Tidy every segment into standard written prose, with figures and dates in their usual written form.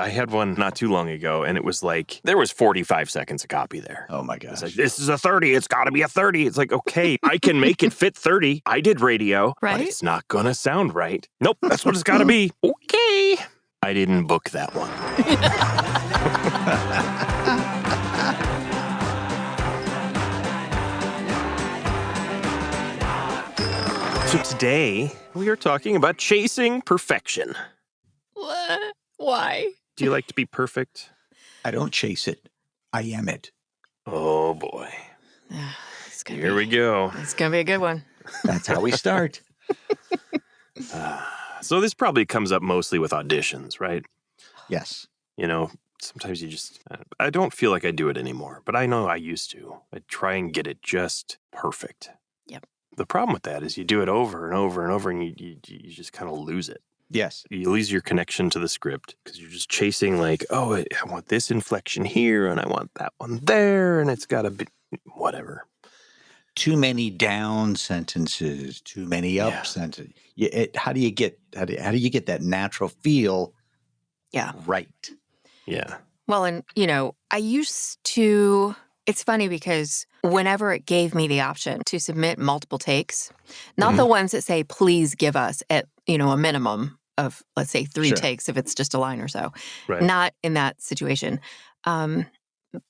I had one not too long ago, and it was like, there was 45 seconds of copy there. Oh, my gosh. It's like, this is a 30. It's got to be a 30. It's like, okay, I can make it fit 30. I did radio, Right? but it's not going to sound right. Nope, that's what it's got to be. Okay. I didn't book that one. So today, we are talking about chasing perfection. What? Why? Do you like to be perfect? I don't chase it. I am it. Oh, boy. Here Here we go. It's going to be a good one. That's how we start. So this probably comes up mostly with auditions, right? Yes. You know, sometimes you just, I don't feel like I do it anymore, but I know I used to. I try and get it just perfect. Yep. The problem with that is you do it over and over and over, and you just kind of lose it. Yes. You lose your connection to the script because you're just chasing like, oh, I want this inflection here, and I want that one there, and it's got to be whatever. Too many down sentences, too many up sentences. How do you get that natural feel? Yeah. Right. Yeah. Well, and, I used to, it's funny because whenever it gave me the option to submit multiple takes, not the ones that say, please give us at, a minimum of, let's say, 3 takes if it's just a line or so. Right. Not in that situation.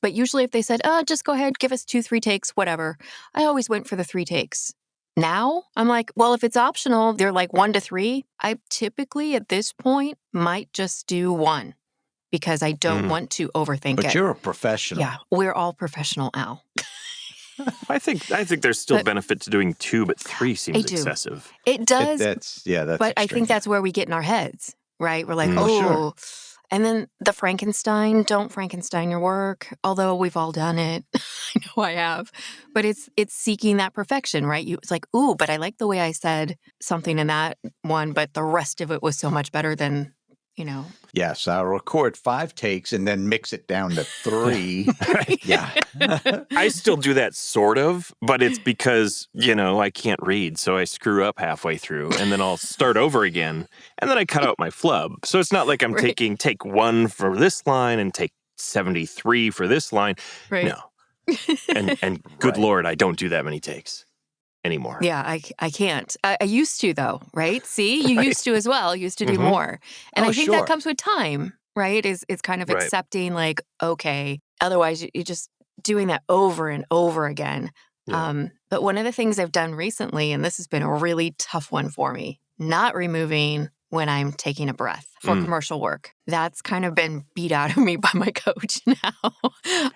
But usually if they said, just go ahead, give us 2-3 takes, whatever, I always went for the 3 takes. Now I'm like, well, if it's optional, they're like 1 to 3. I typically at this point might just do 1 because I don't want to overthink it. But you're a professional. Yeah, we're all professional, Al. I think there's still benefit to doing 2, but 3 seems excessive. It does. That's but extreme. I think that's where we get in our heads, right? We're like, sure. And then the Frankenstein, don't Frankenstein your work, although we've all done it. I know I have. But it's seeking that perfection, right? It's like, but I like the way I said something in that one, but the rest of it was so much better than, Yes, I'll record 5 takes and then mix it down to 3. Yeah. I still do that sort of, but it's because, I can't read, so I screw up halfway through, and then I'll start over again, and then I cut out my flub. So it's not like I'm taking take 1 for this line and take 73 for this line. Right. No. And good Lord, I don't do that many takes anymore. Yeah, I can't. I used to, though, right? See, you used to as well. You used to do more. And I think that comes with time, right? It's kind of accepting like, okay, otherwise you're just doing that over and over again. Yeah. But one of the things I've done recently, and this has been a really tough one for me, not removing when I'm taking a breath for commercial work. That's kind of been beat out of me by my coach now.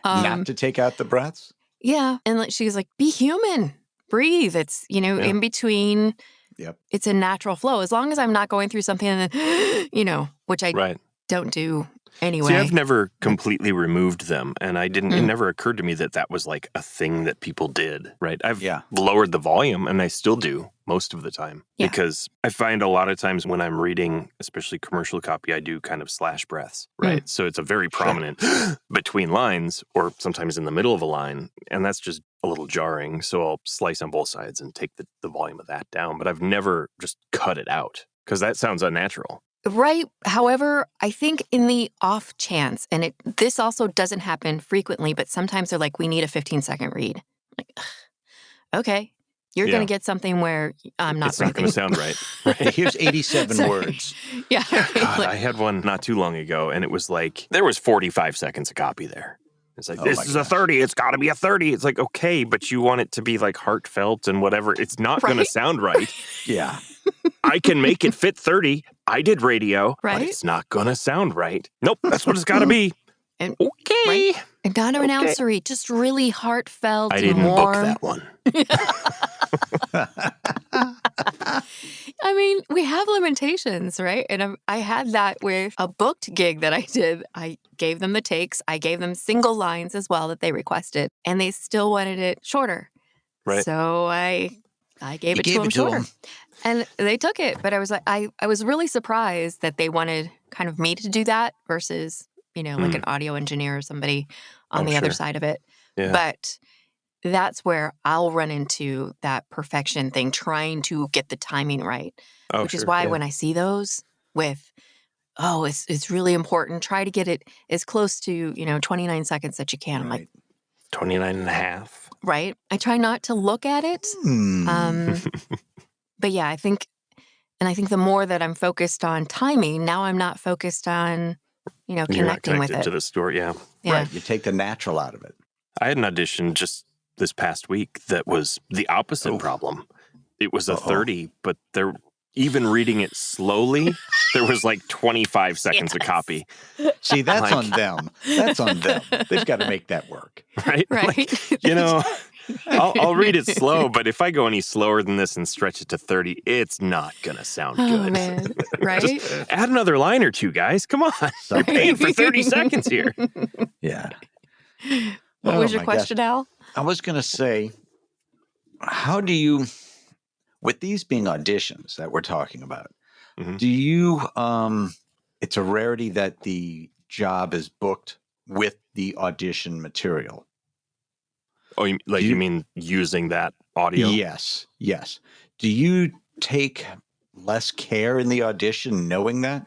Not to take out the breaths? Yeah. And she's like, be human. Breathe. It's, in between. Yep. It's a natural flow. As long as I'm not going through something and then, which I don't do anyway. See, I've never completely removed them, and it never occurred to me that was like a thing that people did, right? I've lowered the volume, and I still do most of the time because I find a lot of times when I'm reading, especially commercial copy, I do kind of slash breaths, right? So it's a very prominent between lines or sometimes in the middle of a line, and that's just a little jarring. So I'll slice on both sides and take the volume of that down, but I've never just cut it out because that sounds unnatural. Right. However, I think in the off chance, and this also doesn't happen frequently, but sometimes they're like, we need a 15-second read. Like, okay, you're going to get something where I'm not breathing. It's not going to sound right. Here's 87 words. Yeah. God, I had one not too long ago, and it was like, there was 45 seconds of copy there. It's like, this is a 30. It's got to be a 30. It's like, okay, but you want it to be like heartfelt and whatever. It's not going to sound right. Yeah. I can make it fit 30. I did radio, but right? It's not going to sound right. Nope, that's what it's got to be. And, okay. Right? And not an announcery, just really heartfelt. I didn't book that one. I mean, we have limitations, right? And I had that with a booked gig that I did. I gave them the takes. I gave them single lines as well that they requested. And they still wanted it shorter. Right. So I gave it to them shorter. And they took it. But I was like, I was really surprised that they wanted kind of me to do that versus, like an audio engineer or somebody on the other side of it. Yeah. But that's where I'll run into that perfection thing, trying to get the timing right, which is why when I see those with it's really important. Try to get it as close to, 29 seconds that you can. I'm like, 29 and a half. Right. I try not to look at it. But yeah, I think the more that I'm focused on timing, now I'm not focused on, connecting with it. To the story, yeah. Right. You take the natural out of it. I had an audition just this past week that was the opposite problem. It was a 30, but even reading it slowly, there was like 25 seconds a copy. See, that's on them. That's on them. They've got to make that work. Right? I'll read it slow, but if I go any slower than this and stretch it to 30, it's not going to sound good. Man. Right? Just add another line or two, guys. Come on. You're paying for 30 seconds here. Yeah. What was your question, Al? I was going to say, how do you, with these being auditions that we're talking about, do you, it's a rarity that the job is booked with the audition material. Oh, you mean using that audio? Yes. Do you take less care in the audition knowing that?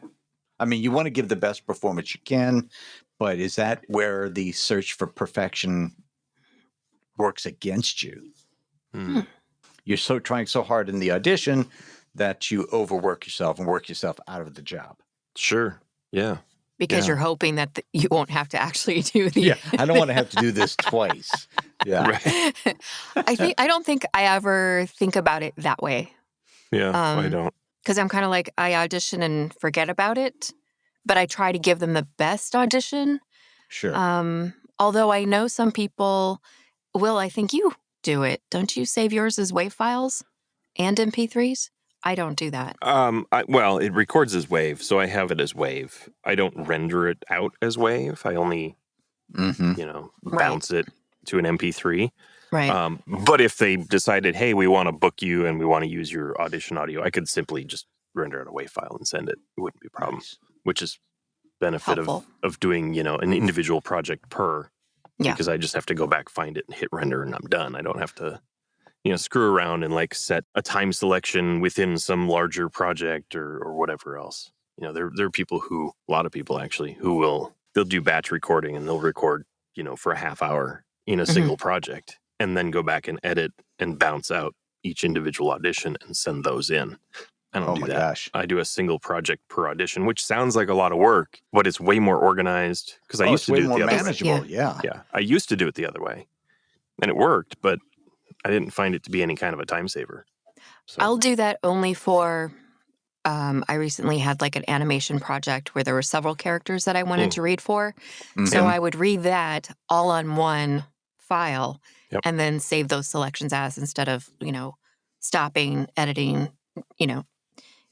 I mean, you want to give the best performance you can, but is that where the search for perfection works against you? You're trying so hard in the audition that you overwork yourself and work yourself out of the job. Sure. Yeah. Because you're hoping that you won't have to actually do the... Yeah, I don't want to have to do this twice. Yeah. Right. I don't think I ever think about it that way. Yeah, I don't. Because I'm kind of like, I audition and forget about it, but I try to give them the best audition. Sure. Although I know some people, Will, I think you do it. Don't you save yours as WAV files and MP3s? I don't do that. It records as WAV, so I have it as WAV. I don't render it out as WAV. I only, bounce it to an MP3. Right. But if they decided, hey, we want to book you and we want to use your audition audio, I could simply just render out a WAV file and send it. It wouldn't be a problem, which is benefit of doing, an individual project per. Yeah. Because I just have to go back, find it, and hit render, and I'm done. I don't have to screw around and set a time selection within some larger project or whatever else. There are a lot of people actually, they'll do batch recording and they'll record, for a half hour in a single project and then go back and edit and bounce out each individual audition and send those in. I don't do that. Gosh. I do a single project per audition, which sounds like a lot of work, but it's way more organized because I used to do it the other manageable, way. Yeah. I used to do it the other way and it worked, but I didn't find it to be any kind of a time saver. So. I'll do that only for, I recently had an animation project where there were several characters that I wanted to read for. So I would read that all on one file and then save those selections as instead of, stopping, editing,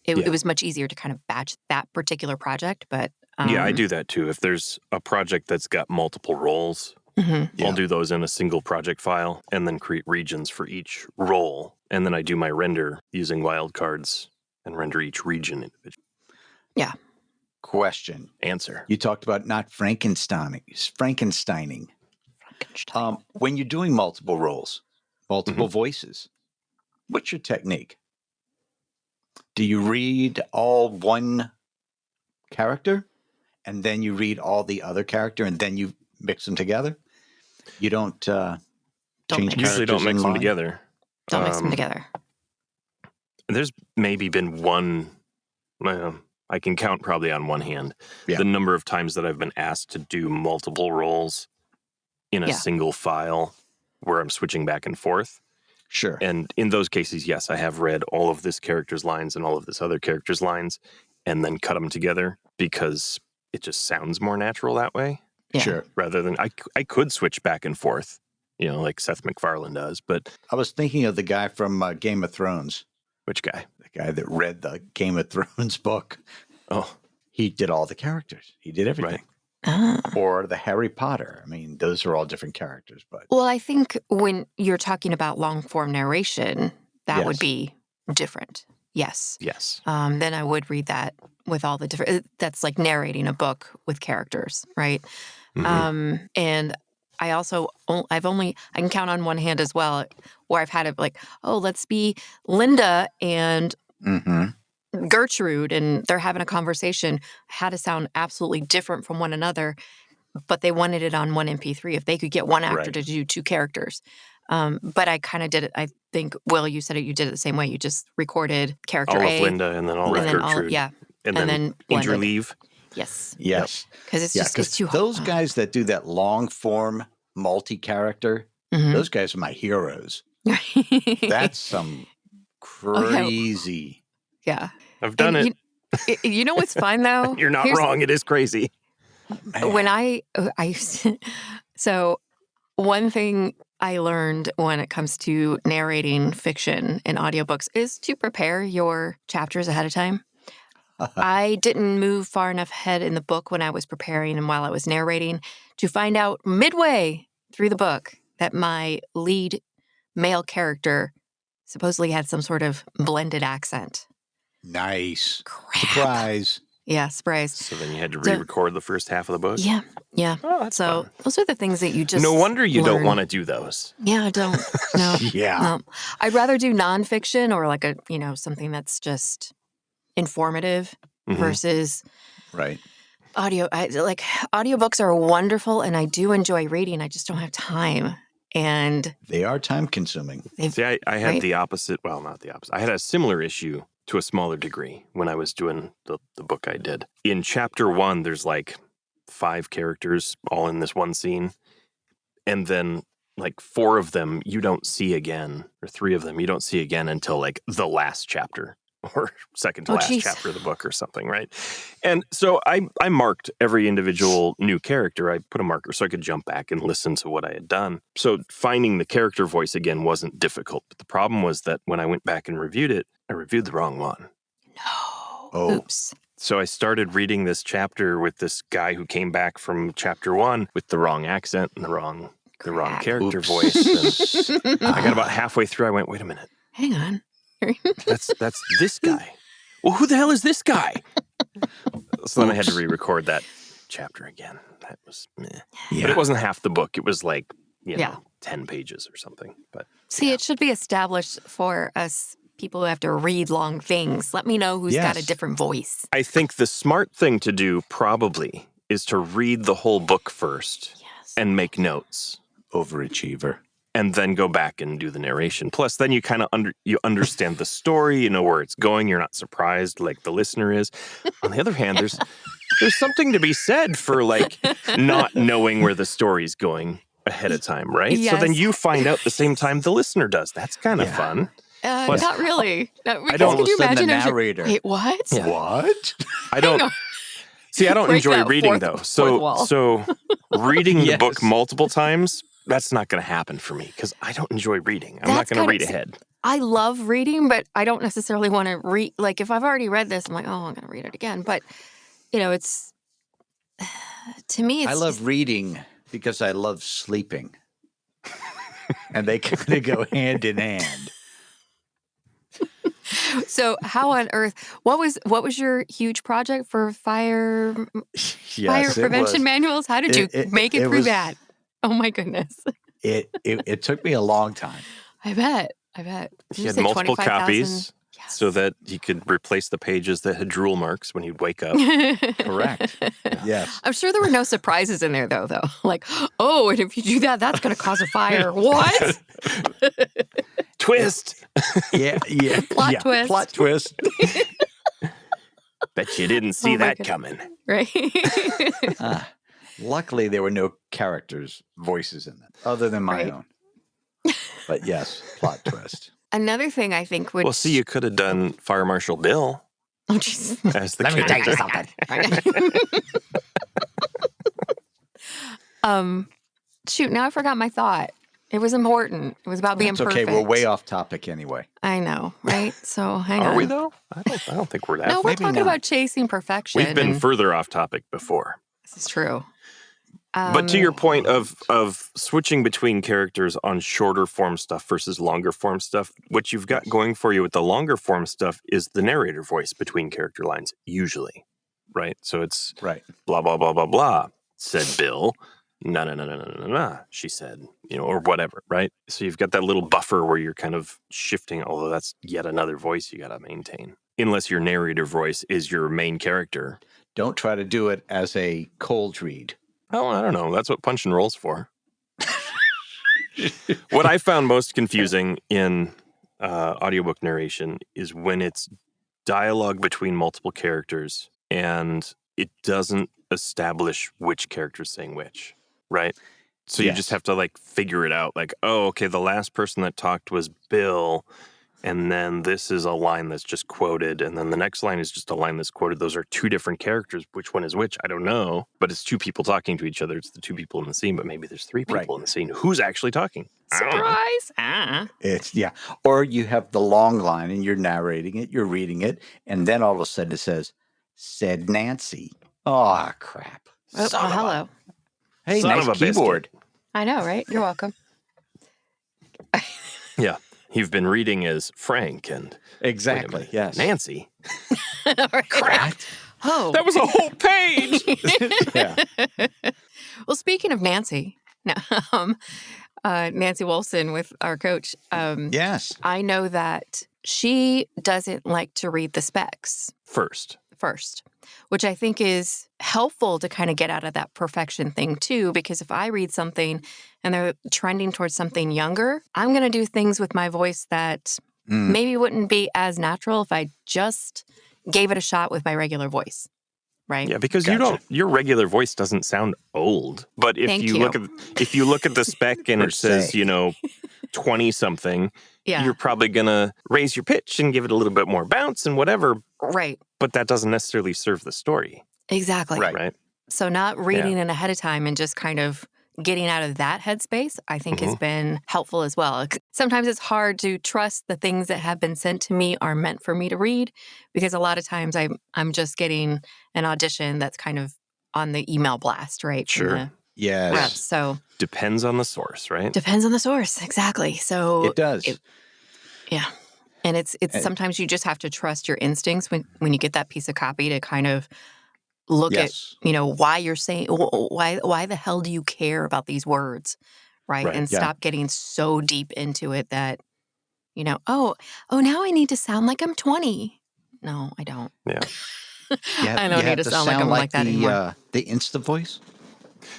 It was much easier to kind of batch that particular project. But I do that too. If there's a project that's got multiple roles, I'll do those in a single project file and then create regions for each role. And then I do my render using wildcards and render each region individually. Yeah. Question. Answer. You talked about not Frankensteining. When you're doing multiple roles, multiple voices, what's your technique? Do you read all one character and then you read all the other character and then you mix them together? You don't change usually don't mix them together. Don't mix them together. There's maybe been one, I can count probably on one hand, the number of times that I've been asked to do multiple roles in a single file where I'm switching back and forth. Sure. And in those cases, yes, I have read all of this character's lines and all of this other character's lines and then cut them together because it just sounds more natural that way. Yeah. Sure. Rather than, I could switch back and forth, like Seth MacFarlane does, but... I was thinking of the guy from Game of Thrones. Which guy? The guy that read the Game of Thrones book. Oh. He did all the characters. He did everything. Right. Or the Harry Potter. I mean, those are all different characters. But well, I think when you're talking about long-form narration, that would be different. Yes. Yes. Then I would read that with all the different... That's like narrating a book with characters, right? And I also... I can count on one hand as well, where I've had it let's be Linda and Gertrude and they're having a conversation had to sound absolutely different from one another, but they wanted it on one MP3 if they could get one actor to do two characters. But I kind of did it. I think, Will, you said it. You did it the same way. You just recorded character all A. of Linda and then all of Gertrude. And then interleave. Yes. Yes. Because it's too hard. Those guys that do that long form multi-character, those guys are my heroes. That's some crazy. Yeah. I've done it. You know what's fun though? You're not wrong. It is crazy. Man. When so one thing I learned when it comes to narrating fiction in audiobooks is to prepare your chapters ahead of time. I didn't move far enough ahead in the book when I was preparing and while I was narrating to find out midway through the book that my lead male character supposedly had some sort of blended accent. Nice. Crap. Surprise. Yeah, surprise. So then you had to re-record the first half of the book? Yeah. Oh, that's fun. Those are the things that you just No wonder you learn. don't want to do those. Yeah, I don't. No. Yeah. No. I'd rather do nonfiction or like something that's just informative versus audio. Audiobooks are wonderful and I do enjoy reading. I just don't have time. And they are time consuming. See, I had the opposite. Well, not the opposite. I had a similar issue to a smaller degree when I was doing the book I did. In chapter 1, there's like 5 characters all in this one scene. And then like 4 of them you don't see again, or 3 of them you don't see again until like the last chapter or second to last chapter of the book or something, right? And so I marked every individual new character. I put a marker so I could jump back and listen to what I had done. So finding the character voice again wasn't difficult. But the problem was that when I went back and reviewed it, I reviewed the wrong one. No. Oh. Oops. So I started reading this chapter with this guy who came back from chapter 1 with the wrong accent and the wrong character voice. And I got about halfway through. I went, wait a minute. Hang on. That's this guy. Well, who the hell is this guy? So then I had to re-record that chapter again. That was meh. Yeah. But it wasn't half the book. It was like, 10 pages or something. But see, it should be established for us people who have to read long things. Let me know who's got a different voice. I think the smart thing to do probably is to read the whole book first and make notes. Overachiever. And then go back and do the narration. Plus, then you kind of understand the story, you know where it's going. You're not surprised like the listener is. On the other hand, there's something to be said for like not knowing where the story's going ahead of time, right? Yes. So then you find out the same time the listener does. That's kind of fun. Not really. I don't. Can you imagine the narrator. Wait, what? Yeah. What? I don't. See, I don't enjoy reading though. So reading the book multiple times. That's not going to happen for me because I don't enjoy reading. I'm not going to read ahead. I love reading, but I don't necessarily want to read. Like, if I've already read this, I'm like, I'm going to read it again. But, it's, to me, it's... I love reading because I love sleeping. And they kind of go hand in hand. So how on earth, what was your huge project for fire prevention manuals? How did you make it through that? Oh my goodness. It took me a long time. I bet. He had multiple copies so that he could replace the pages that had drool marks when he'd wake up. Correct. Yes. I'm sure there were no surprises in there though. Like, and if you do that, that's going to cause a fire. What? Twist. Yeah. Twist. Plot twist. Bet you didn't see that coming. Right. Luckily, there were no characters' voices in them, other than my own. But yes, plot twist. Another thing I think would... Well, see, you could have done Fire Marshal Bill. Oh, jeez. As the Let me tell you something. Shoot, now I forgot my thought. It was important. It was about being perfect. Okay, we're way off topic anyway. I know, right? So hang on. Are we, though? I don't think we're that No, we're talking about chasing perfection. We've been further off topic before. This is true. But to your point of switching between characters on shorter form stuff versus longer form stuff, what you've got going for you with the longer form stuff is the narrator voice between character lines, usually, right? So it's blah, blah, blah, blah, blah, said Bill. No, she said, or whatever, right? So you've got that little buffer where you're kind of shifting, although that's yet another voice you got to maintain. unless your narrator voice is your main character. Don't try to do it as a cold read. Oh, I don't know. That's what Punch and Roll's for. What I found most confusing in audiobook narration is when it's dialogue between multiple characters and it doesn't establish which character's saying which, right? So you just have to like figure it out. Like, oh, okay, the last person that talked was Bill, and then this is a line that's just quoted, and then the next line is just a line that's quoted. Those are two different characters. Which one is which? I don't know. But it's two people talking to each other. It's the two people in the scene, but maybe there's three people in the scene. Who's actually talking? Surprise! It's, Or you have the long line and you're narrating it, you're reading it, and then all of a sudden it says, said Nancy. Oh, crap. Oh, hello. Hey, nice keyboard. I know, right? You're welcome. Yeah. You've been reading as Frank and... Exactly, yes. Nancy. Correct. Oh. That was a whole page! Yeah. Well, speaking of Nancy, Nancy Wilson with our coach. Yes. I know that she doesn't like to read the specs. First, which I think is helpful to kind of get out of that perfection thing too, because if I read something and they're trending towards something younger, I'm going to do things with my voice that maybe wouldn't be as natural if I just gave it a shot with my regular voice. Right? Yeah, because your regular voice doesn't sound old. But if you look at the spec and it says, 20 something, you're probably going to raise your pitch and give it a little bit more bounce and whatever. Right. But that doesn't necessarily serve the story. Exactly. Right. So not reading it ahead of time and just kind of getting out of that headspace, I think has been helpful as well. Sometimes it's hard to trust the things that have been sent to me are meant for me to read, because a lot of times I'm just getting an audition that's kind of on the email blast, right? Sure. Yes. Reps, so depends on the source, right? Depends on the source, exactly. So it does. Yeah. And it's sometimes you just have to trust your instincts when you get that piece of copy to kind of look at, why you're saying, why the hell do you care about these words, right? And stop getting so deep into it that, oh, now I need to sound like I'm 20. No, I don't. Yeah. I don't need to sound like I'm like that anymore. The Insta voice.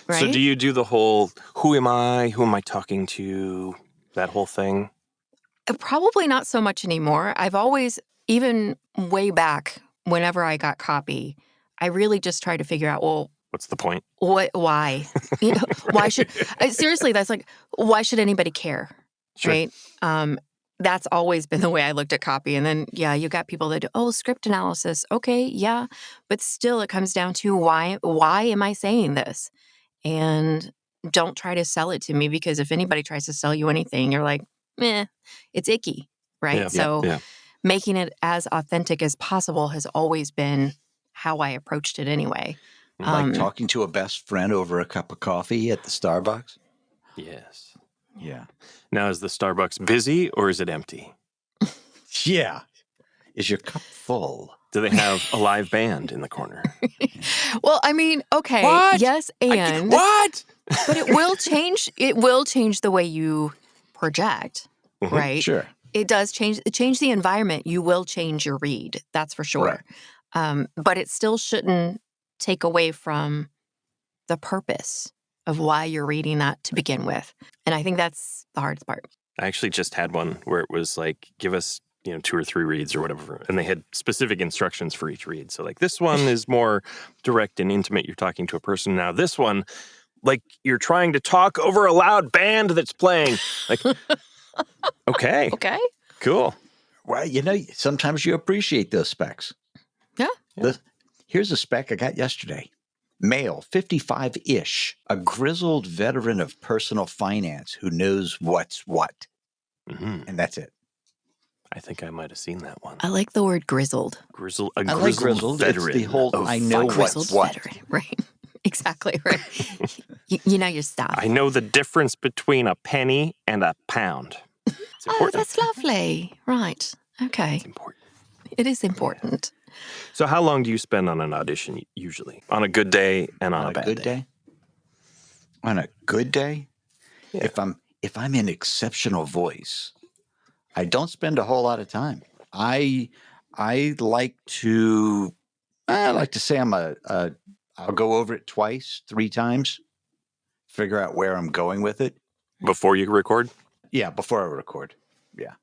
Right? So do you do the whole, who am I talking to, that whole thing? Probably not so much anymore. I've always, even way back, whenever I got copy, I really just tried to figure out, well, what's the point? Why? Why should, seriously, that's like, why should anybody care? Sure. Right? That's always been the way I looked at copy. And then, you got people that do, script analysis. Okay, yeah. But still, it comes down to why am I saying this? And don't try to sell it to me, because if anybody tries to sell you anything, you're like, it's icky, right? Yeah, making it as authentic as possible has always been how I approached it anyway. Like talking to a best friend over a cup of coffee at the Starbucks? Yes. Yeah. Now, is the Starbucks busy or is it empty? Yeah. Is your cup full? Do they have a live band in the corner? Well, I mean, okay. What? Yes, and what? But it will change. It will change the way you project, right? Sure. It does change the environment. You will change your read. That's for sure. Right. But it still shouldn't take away from the purpose of why you're reading that to begin with. And I think that's the hardest part. I actually just had one where it was like, give us, 2 or 3 reads or whatever. And they had specific instructions for each read. So like, this one is more direct and intimate. You're talking to a person. Now this one, like, you're trying to talk over a loud band that's playing. Like, okay. Okay. Cool. Well, sometimes you appreciate those specs. Yeah. Here's a spec I got yesterday. Male, 55-ish, a grizzled veteran of personal finance who knows what's what. Mm-hmm. And that's it. I think I might have seen that one. I like the word grizzled. Grizzled It's veteran. the whole, I know what's what. Veteran. Right. Exactly. Right. you know your stuff. I know the difference between a penny and a pound. It's important. Oh, that's lovely. Right. Okay. It's important. It is important. Yeah. So how long do you spend on an audition usually? On a good day and on a bad day? On a good day? Yeah. If I'm in exceptional voice, I don't spend a whole lot of time. I I like to say I'll go over it twice, 3 times, figure out where I'm going with it. Before you record? Yeah, before I record. Yeah.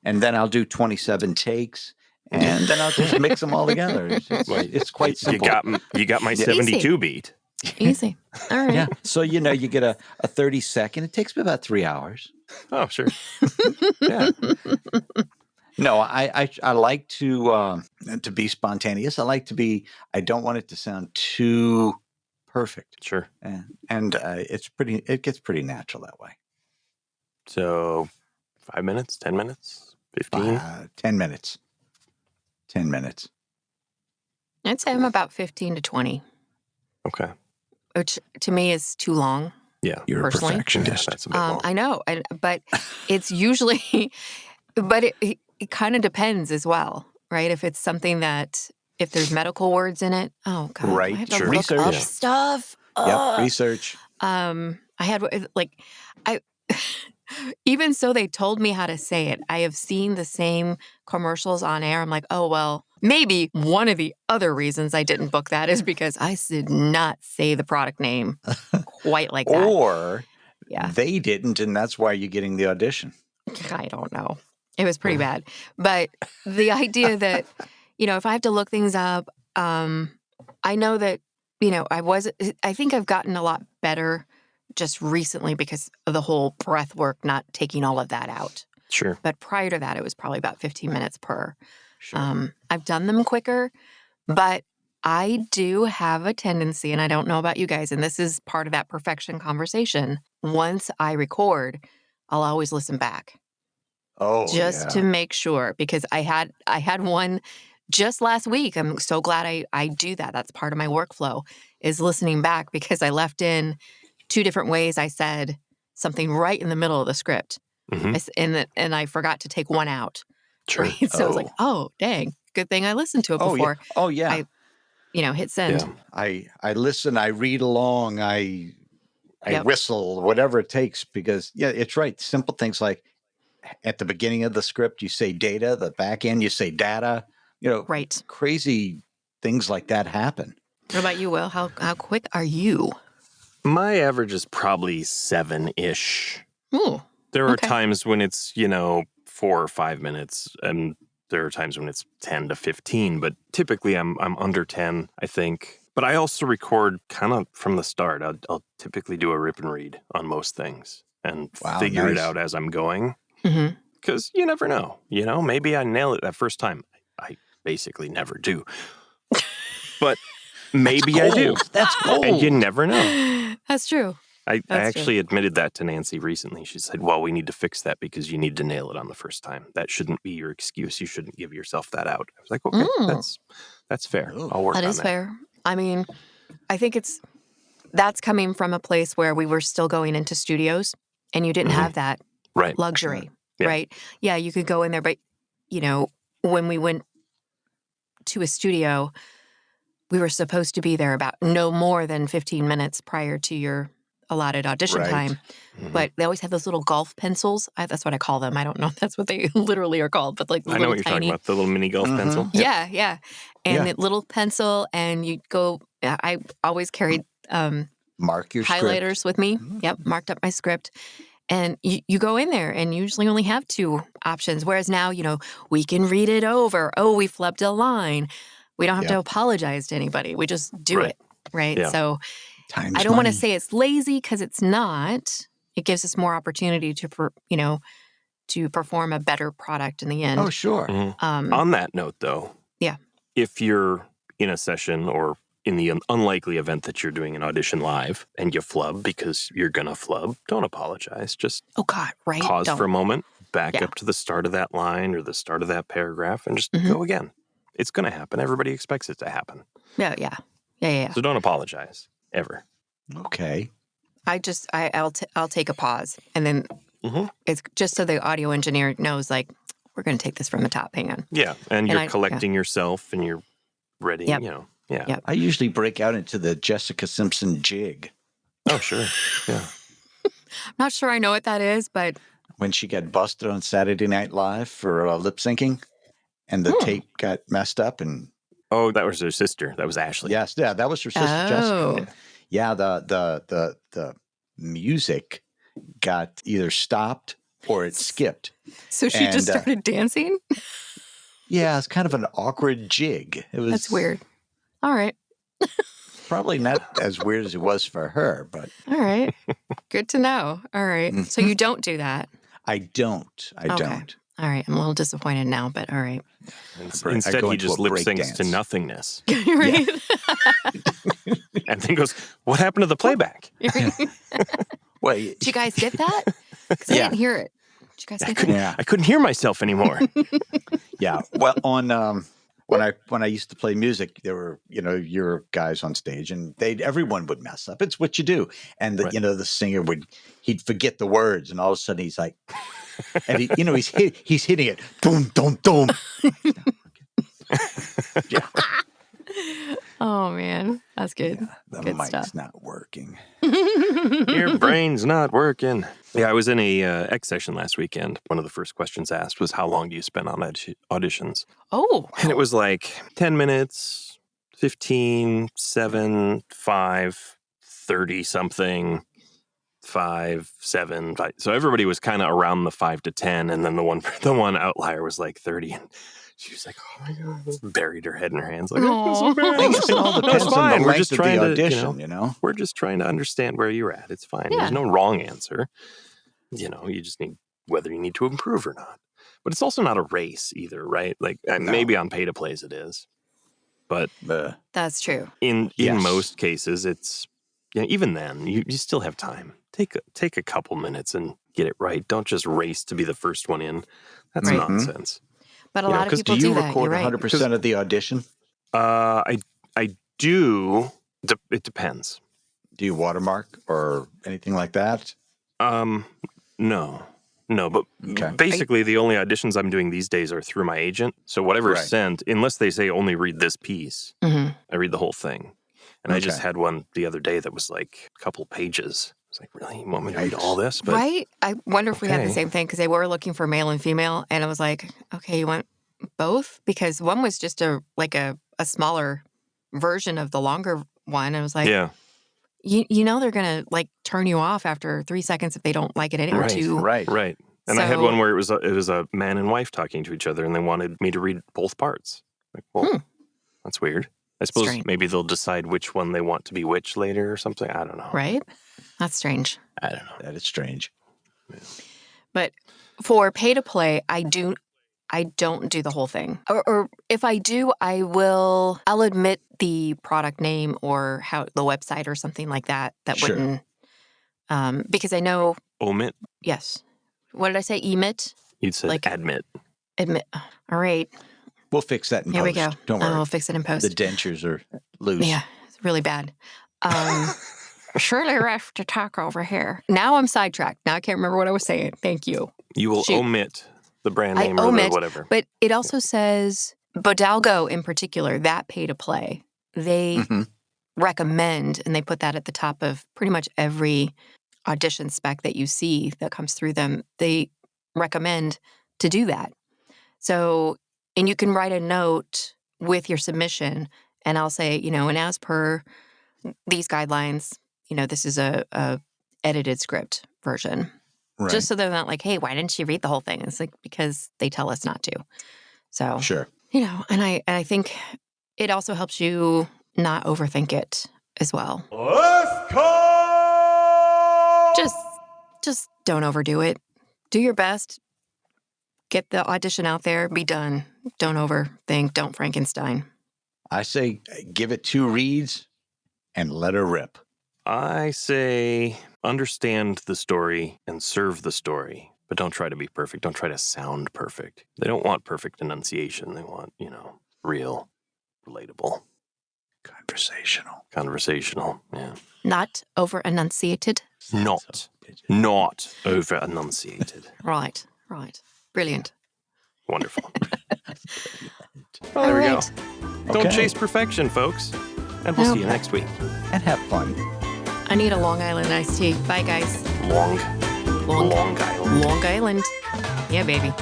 And then I'll do 27 takes, and then I'll just mix them all together. It's quite simple. You got my 72 beat. Easy. All right. Yeah. So, you get a 30-second. It takes me about 3 hours. Oh, sure. Yeah. No, I like to be spontaneous. I don't want it to sound too perfect. Sure. And it gets pretty natural that way. So 5 minutes, 10 minutes, 15? 10 minutes. 10 minutes. I'd say I'm about 15 to 20. Okay. Which to me is too long. Yeah. You're personally. a perfectionist. Yeah, that's a bit long. I know, but it's usually, but it kind of depends as well, right? If it's something if there's medical words in it, oh God, right. I have to Sure. look Research. up stuff. Yep, research. I had even so they told me how to say it. I have seen the same commercials on air. I'm like, oh, well, maybe one of the other reasons I didn't book that is because I did not say the product name quite like that. Or they didn't, and that's why you're getting the audition. I don't know. It was pretty bad. But the idea that, if I have to look things up, I know that, I think I've gotten a lot better just recently because of the whole breath work, not taking all of that out. Sure. But prior to that, it was probably about 15 minutes per. Sure. I've done them quicker, but I do have a tendency, and I don't know about you guys, and this is part of that perfection conversation. Once I record, I'll always listen back. Oh, just to make sure, because I had one just last week. I'm so glad I do that. That's part of my workflow is listening back because I left in 2 different ways I said something right in the middle of the script. Mm-hmm. And I forgot to take one out. Sure. Right? So I was like, oh, dang. Good thing I listened to it before. Oh, yeah. I hit send. Yeah. I listen, I read along, I whistle, whatever it takes, because, it's right. Simple things like at the beginning of the script, you say data, the back end, you say data, right. Crazy things like that happen. What about you, Will? How quick are you? My average is probably 7-ish. Ooh. There are times when it's, 4 or 5 minutes, and there are times when it's 10 to 15, but typically I'm under 10, I think. But I also record kind of from the start. I'll typically do a rip and read on most things and figure it out as I'm going. Because you never know. Maybe I nail it that first time. I basically never do. But maybe I do. That's cold. And you never know. That's true. I actually admitted that to Nancy recently. She said, well, we need to fix that because you need to nail it on the first time. That shouldn't be your excuse. You shouldn't give yourself that out. I was like, okay, that's fair. I'll work on that. That is fair. I mean, I think that's coming from a place where we were still going into studios and you didn't have that luxury, right? Yeah, you could go in there, but, when we went to a studio, we were supposed to be there about no more than 15 minutes prior to your allotted audition time. But they always have those little golf pencils. That's what I call them. I don't know if that's what they literally are called, but like the I know what you're talking about, the little mini golf pencil. Yeah. And the little pencil, and you go, I always carried mark your highlighters script with me. Yep, marked up my script. And you go in there and usually only have 2 options. Whereas now, we can read it over. Oh, we flubbed a line. We don't have to apologize to anybody. We just do it, right? Yeah. So Time's I don't want to money. say it's lazy because it's not. It gives us more opportunity to perform a better product in the end. Oh, sure. On that note, though, if you're in a session or in the unlikely event that you're doing an audition live and you flub because you're going to flub, don't apologize. Just pause for a moment, back up to the start of that line or the start of that paragraph and just go again. It's going to happen. Everybody expects it to happen. Yeah. So don't apologize, ever. Okay. I'll take a pause, and then it's just so the audio engineer knows, like, we're going to take this from the top. Hang on. Yeah, and you're collecting yourself, and you're ready. Yep. I usually break out into the Jessica Simpson jig. Oh, sure. Yeah. I'm not sure I know what that is, but when she got busted on Saturday Night Live for lip syncing, and the tape got messed up. And oh, that was her sister. That was Ashley. Yes, yeah, that was her sister Jessica. Yeah, the music got either stopped or it skipped. So she just started dancing? Yeah, it's kind of an awkward jig. That's weird. All right. Probably not as weird as it was for her, but... All right. Good to know. All right. Mm-hmm. So you don't do that? I don't. I don't. All right. I'm a little disappointed now, but all right. Instead, he just lip syncs to nothingness. Right? And then goes, what happened to the playback? Wait. Did you guys get that? Because I didn't hear it. Did you guys get that? I couldn't hear myself anymore. Yeah. Well, on... When I used to play music, there were, your guys on stage and everyone would mess up. It's what you do. And the singer he'd forget the words, and all of a sudden he's like, and he's hitting it. Boom, boom, boom. Yeah. Oh man, that's good. Yeah, the good mic's stuff. Not working. Your brain's not working. Yeah, I was in a X session last weekend. One of the first questions asked was, how long do you spend on auditions? Oh. And it was like 10 minutes, 15, 7, 5, 30 something, 5, 7, 5. So everybody was kind of around the 5 to 10. And then the one outlier was like 30. And she was like, oh my God, buried her head in her hands. Like, oh, so bad. It all depends on the length of the audition, We're just trying to understand where you're at. It's fine. Yeah. There's no wrong answer. You just need whether you need to improve or not. But it's also not a race either, right? Like maybe on pay to plays it is. But that's true. In most cases, it's even then you still have time. Take a couple minutes and get it right. Don't just race to be the first one in. That's nonsense. But a lot of people do that. Do you record 100% of the audition? I do. It depends. Do you watermark or anything like that? No. But basically the only auditions I'm doing these days are through my agent. So whatever is sent, unless they say only read this piece, I read the whole thing. And I just had one the other day that was like a couple pages. It's like, really? You want me to read all this? But, right? I wonder if we had the same thing, because they were looking for male and female. And I was like, okay, you want both? Because one was just a smaller version of the longer one. I was like, they're going to turn you off after 3 seconds if they don't like it anyway. Right. And I had one where it was a man and wife talking to each other, and they wanted me to read both parts. Like, well, that's weird. I suppose maybe they'll decide which one they want to be which later or something. I don't know. Right? That's strange. I don't know. That is strange. Yeah. But for pay to play, I don't do the whole thing. Or if I do, I'll admit the product name or how the website or something like that. That wouldn't, because I know. Omit? Yes. What did I say? Emit? You'd say admit. Admit. All right. We'll fix that in post. Here we go. Don't worry. We'll fix it in post. The dentures are loose. Yeah, it's really bad. Surely rough to talk over here. Now I'm sidetracked. Now I can't remember what I was saying. Thank you. You will omit the brand name or whatever. But it also says, Bodalgo in particular, that pay to play, they recommend, and they put that at the top of pretty much every audition spec that you see that comes through them. They recommend to do that. So, and you can write a note with your submission, and I'll say, and as per these guidelines, this is a edited script version. Right. Just so they're not like, hey, why didn't you read the whole thing? It's like, because they tell us not to. So, sure. And I think it also helps you not overthink it as well. Let's go! Just don't overdo it. Do your best. Get the audition out there. Be done. Don't overthink. Don't Frankenstein. I say give it 2 reads and let her rip. I say understand the story and serve the story, but don't try to be perfect. Don't try to sound perfect. They don't want perfect enunciation. They want, real, relatable. Conversational, yeah. Not over-enunciated? Not over-enunciated. Right. Brilliant. Wonderful. Well, there we go. Don't chase perfection, folks. And we'll see you next week. And have fun. I need a Long Island iced tea. Bye, guys. Long Island. Long Island. Yeah, baby.